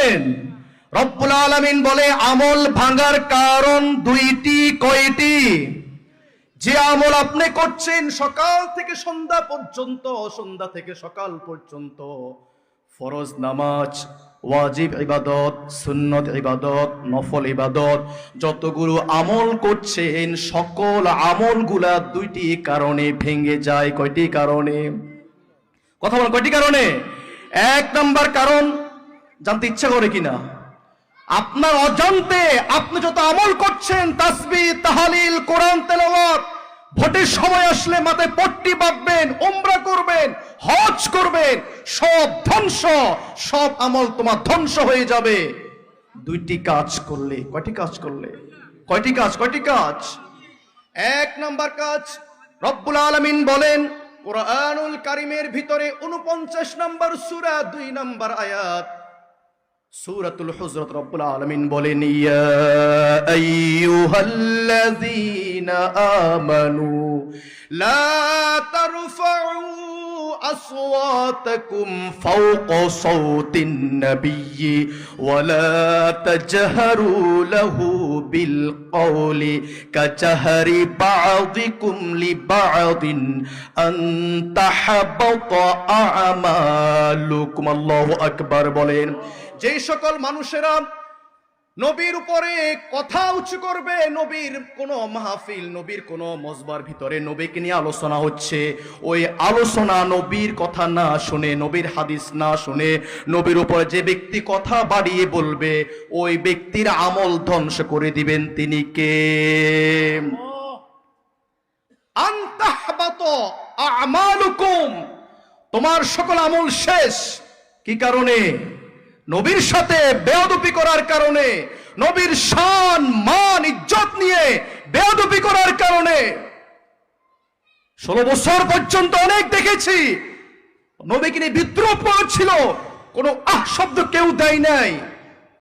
বলেন? রব্বুল আলামিন বলে আমল ভাঙার কারণ দুইটি। কয়টি? যে আমল আপনি করছেন সকাল থেকে সন্ধ্যা পর্যন্ত, সন্ধ্যা থেকে সকাল পর্যন্ত, ফরজ নামাজ, ওয়াজিব ইবাদত, সুন্নত ইবাদত, নফল ইবাদত, যতগুলো আমল করছেন সকল আমলগুলা দুইটি কারণে ভেঙে যায়। কয়টি কারণে? কথা বল, কয়টি কারণে? এক নাম্বার কারণ জানতে ইচ্ছা করে কিনা? আপনার অজান্তে আপনি যত আমল করছেন, তাসবিহ, তাহলিল, কোরআন তেলাওয়াত, ভোটের সময় আসলে মাথায় পট্টি বাঁধবেন, উমরা করবেন, হজ করবেন, সব ধ্বংস, সব আমল তোমার ধ্বংস হয়ে যাবে দুইটি কাজ করলে। কয়টি কাজ করলে? কয়টি কাজ? কয়টি কাজ? এক নাম্বার কাজ, রব্বুল আলামিন বলেন কুরআনুল কারীমের ভিতরে 49 নম্বর সূরা 2 নম্বর আয়াত, সূরাতুল হুজরাত, রব্বুল আলামিন বলেন ইয়া আইয়ুহাল্লাযীনা আমানু লা তারফাউ আসওয়াতাকুম ফাওকা সাওতিন নাবিয়্যি ওয়া লা তাজহারু লাহু বিল কওলি কাজাহরি বা'দিকুম লিবা'দিন আন তাহাবাতা আমালুকুম। আল্লাহু আকবার বলেন, যেই সকল মানুষেরা নবীর উপরে কথা উঁচু করবে, নবীর কোন মাহফিল, নবীর কোন মজবার ভিতরে নবীকে নিয়ে আলোচনা হচ্ছে, ওই আলোচনা নবীর কথা না শুনে, নবীর হাদিস না শুনে, নবীর উপরে যে ব্যক্তি কথা বাড়িয়ে বলবে, ওই ব্যক্তির আমল ধ্বংস করে দিবেন তিনি কে? আনতাহবাতা আমালুকুম, তোমার সকল আমল শেষ। কি কারণে? নবীর সাথে বেয়াদবি করার কারণে, নবীর শান, মান, ইজ্জত নিয়ে বেয়াদবি করার কারণে। 16 বছর পর্যন্ত অনেক দেখেছি নবীকে নিয়ে বিদ্রোহ ছিল, কোনো শব্দ কেউ দেয় নাই।